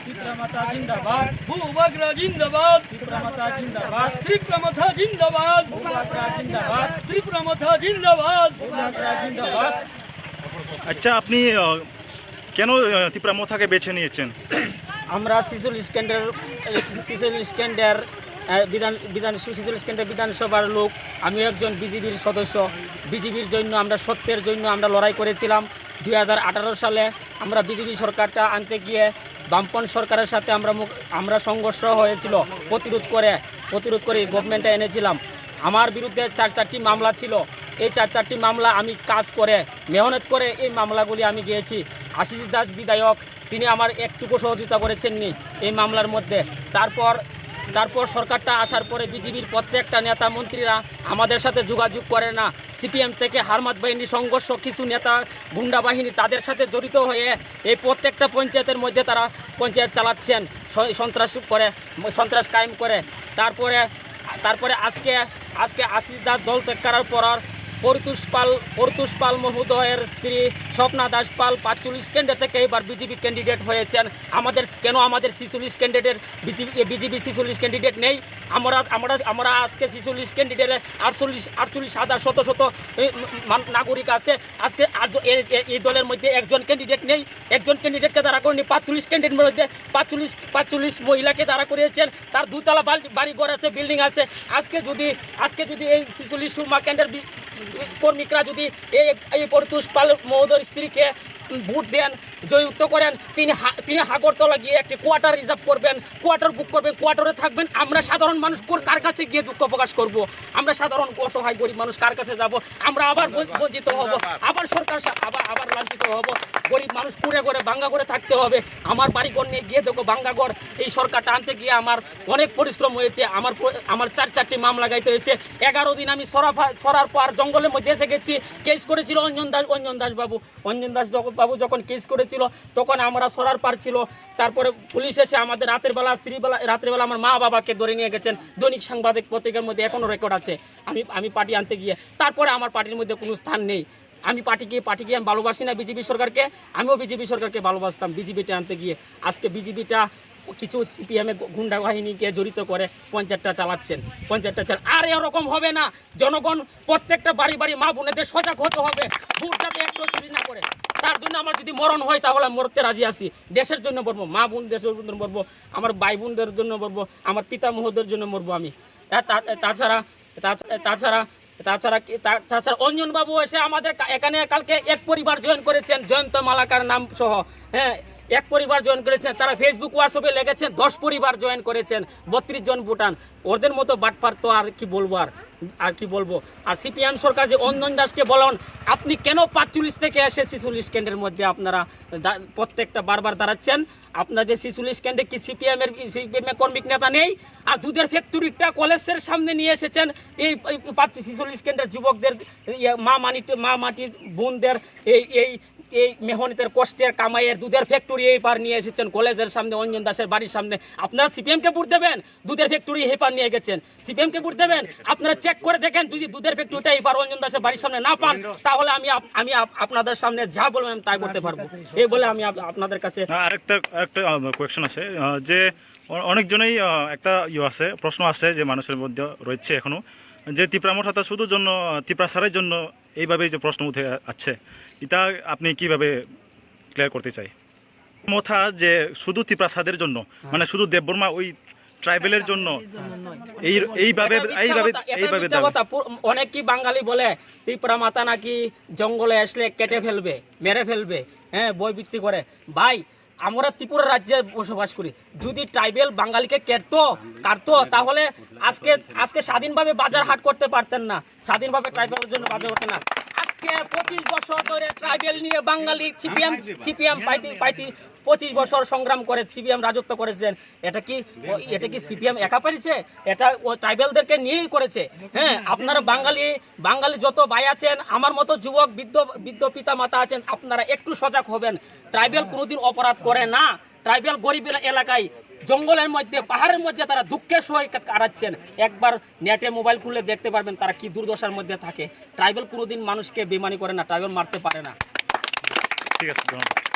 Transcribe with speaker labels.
Speaker 1: ত্রিপুরা জিন্দাবাদ, ভূবাগরা জিন্দাবাদ, ত্রিপুরা জিন্দাবাদ, ত্রিপুরা জিন্দাবাদ, ভূবাগরা জিন্দাবাদ, ত্রিপুরা জিন্দাবাদ, ভূবাগরা জিন্দাবাদ।
Speaker 2: আচ্ছা, আপনি কেন ত্রিপুরা মথাকে বেছে নিয়েছেন?
Speaker 1: আমরা শিশুল স্ক্যান্ডের বিধানসভার লোক। আমি একজন বিজেপির সদস্য। বিজেপির জন্য আমরা সত্যের জন্য আমরা লড়াই করেছিলাম। 2018 সালে আমরা বিজেপি সরকারটা আনতে গিয়ে বামপন সরকারের সাথে আমরা সংঘর্ষ হয়েছিল। প্রতিরোধ করে গভর্নমেন্টে এনেছিলাম। আমার বিরুদ্ধে 4টি মামলা ছিল। এই 4টি মামলা আমি কাজ করে মেহনত করে এই মামলাগুলি আমি গিয়েছি। আশিস দাস বিধায়ক, তিনি আমার একটুকু সহযোগিতা করেছেননি এই মামলার মধ্যে। তারপর সরকারটা আসার পরে বিজেপির প্রত্যেকটা নেতা মন্ত্রীরা আমাদের সাথে যোগাযোগ করে না। সিপিএম থেকে হারমাত বাহিনী সংঘর্ষ, কিছু নেতা গুন্ডা বাহিনী তাদের সাথে জড়িত হয়ে এই প্রত্যেকটা পঞ্চায়েতের মধ্যে তারা পঞ্চায়েত চালাচ্ছেন, সন্ত্রাস কায়েম করে। তারপরে আজকে আশিস দাস দল ত্যাগ করার পর পরতুষ পাল মহোদয়ের স্ত্রী স্বপ্না দাস পাল 45 কেন্দ্র থেকে এবার বিজেপি ক্যান্ডিডেট হয়েছেন। আমাদের 46 ক্যান্ডিডেট, বিজেপি 46 ক্যান্ডিডেট নেই? আমরা আজকে 46 ক্যান্ডিডেটে 48,000 শত নাগরিক আছে। আজকে এই দলের মধ্যে একজন ক্যান্ডিডেট নেই। একজন ক্যান্ডিডেটকে দাঁড়া করেনি। 45 ক্যান্ডিডেটের মধ্যে 45 মহিলাকে দাঁড়া করিয়েছেন। তার 2 তলা বাড়ি ঘর আছে, বিল্ডিং আছে। আজকে যদি এই 46 সুরমা কেন্দ্রের কর্মীরা যদি এই পরতুষ পাল মহোদয়ের স্ত্রীকে ভোট দেন, জয়যুক্ত করেন, তিনি হাগরতলা গিয়ে একটি কোয়ার্টার রিজার্ভ করবেন, কোয়ার্টার বুক করবেন, কোয়ার্টারে থাকবেন। আমরা সাধারণ মানুষ কার কাছে গিয়ে দুঃখ প্রকাশ করব? আমরা সাধারণ অসহায় গরিব মানুষ কার কাছে যাব? আমরা আবার বঞ্চিত হব, আবার সরকার আবার লাঞ্ছিত হব। গরিব মানুষ কুড়ে করে ভাঙ্গা করে থাকতে হবে। আমার বাড়িঘর নিয়ে গিয়ে দেখো ভাঙ্গা ঘর। এই সরকারটা আনতে গিয়ে আমার অনেক পরিশ্রম হয়েছে। আমার 4টি মামলা গাইতে হয়েছে। 11 দিন আমি সরার পর জঙ্গলের মধ্যে এসে গেছি। কেস করেছিল অঞ্জন দাস বাবু যখন কেস করেছিল তখন আমরা সরার পার ছিল। তারপরে পুলিশ এসে আমাদের রাত্রিবেলা আমার মা বাবাকে ধরে নিয়ে গেছেন। দৈনিক সাংবাদিক পত্রিকার মধ্যে এখনও রেকর্ড আছে। আমি পার্টি আনতে গিয়ে, তারপরে আমার পার্টির মধ্যে কোনো স্থান নেই। আমি পার্টিকে আমি ভালোবাসি না বিজেপি সরকারকে। আমিও বিজেপি সরকারকে ভালোবাসতাম বিজেপিটা আনতে গিয়ে। আজকে বিজেপিটা কিছু সিপিএমে গুন্ডা বাহিনীকে জড়িত করে পঞ্চায়েতটা চালাচ্ছেন। আর এরকম হবে না। জনগণ প্রত্যেকটা বাড়ি মা বোনেদের সজাগ হতে হবে, ভোট যাতে একটু চুরি না করে। তার জন্য আমার যদি মরণ হয় তাহলে মরতে রাজি আছি। দেশের জন্য মরবো, মা বোন দেশের জন্য মরবো, আমার ভাই বোনদের জন্য মরবো, আমার পিতা মহোদয়ের জন্য মরবো আমি। তাছাড়া অঞ্জন বাবু এসে আমাদের এখানে কালকে এক পরিবার জয়েন করেছেন, জয়ন্ত মালাকার নাম সহ। হ্যাঁ, এক পরিবার জয়েন করেছেন। তারা ফেসবুক হোয়াটসঅ্যাপে লেগেছেন 10 পরিবার জয়েন করেছেন, 32 জন ভুটান। ওদের মতো বাটপার তো আর কি বলবো। আর সিপিএম সরকার যে অঞ্জন দাসকে বলুন, আপনি কেন 45 থেকে এসে 46 কেন্দ্রের মধ্যে আপনারা প্রত্যেকটা বারবার দাঁড়াচ্ছেন? আপনাদের 46 কেন্দ্রে কি সিপিএম কর্মী নেতা নেই? আর দুধের ফ্যাক্টরিটা কলেজের সামনে নিয়ে এসেছেন এই 46 কেন্দ্রের যুবকদের, মা মাটির বোনদের এই মেহনতের কষ্টের কামাইয়ের দুধের ফ্যাক্টরি এই পার নিয়ে এসেছেন কলেজের সামনে, অঞ্জন দাসের বাড়ির সামনে। আপনারা সিপিএমকে ভোট দেবেন? দুধের ফ্যাক্টরি এই পার নিয়ে গেছেন, সিপিএমকে ভোট দেবেন? আপনারা চেক করে দেখেন, যদি দুধের ফ্যাক্টরিটা এই পার অঞ্জন দাসের বাড়ির সামনে না পান, তাহলে আমি আপনাদের সামনে যা বলবেন আমি তাই করতে পারবো। এই বলে আমি আপনাদের কাছে
Speaker 2: আরেকটা কোয়েশ্চন আছে যে অনেকজনেই একটা আছে, প্রশ্ন আছে যে মানুষের মধ্যে রয়েছে এখনো, যে ত্রিপুরা মথা শুধুর জন্য, ত্রিপুরা সারের জন্য এইভাবেই যে প্রশ্ন উঠে আছে, এটা আপনি কিভাবে ক্লিয়ার করতে চাই? মথা যে শুধু ত্রিপুরা সাদের জন্য, মানে শুধু দেববর্মা ওই ট্রাইবেলের জন্য এইভাবে
Speaker 1: অনেক কি বাঙালি বলে ত্রিপুরা মাতা নাকি জঙ্গলে আসলে কেটে ফেলবে, মেরে ফেলবে। হ্যাঁ, বই ভিত্তি করে। ভাই, আমরা ত্রিপুরা রাজ্যে বসবাস করি। যদি ট্রাইবেল বাঙালিকে কাটতো তাহলে আজকে স্বাধীনভাবে বাজার হাট করতে পারতেন না, স্বাধীনভাবে ট্রাইবেলের জন্য বাজার করতেন না। আজকে 25 বছর ধরে ট্রাইবেল নিয়ে বাঙালি সিপিএম 25 বছর সংগ্রাম করে সিপিএম রাজত্ব করেছেন। এটা কি সিপিএম একা পেরেছে? এটা ও ট্রাইবেলদেরকে নিয়েই করেছে। হ্যাঁ, আপনারা বাঙালি যত ভাই আছেন, আমার মতো যুবক বৃদ্ধ পিতা মাতা আছেন, আপনারা একটু সজাগ হবেন। ট্রাইবেল কোনোদিন অপরাধ করে না। ট্রাইবেল গরিব এলাকায়, জঙ্গলের মধ্যে, পাহাড়ের মধ্যে তারা দুঃখের সহিত কাটাচ্ছেন। একবার নেটে মোবাইল খুলে দেখতে পারবেন তারা কি দুর্দশার মধ্যে থাকে। ট্রাইবেল কোনোদিন মানুষকে বেমানি করে না, ট্রাইবেল মারতে পারে না।
Speaker 2: ঠিক আছে, ধন্যবাদ।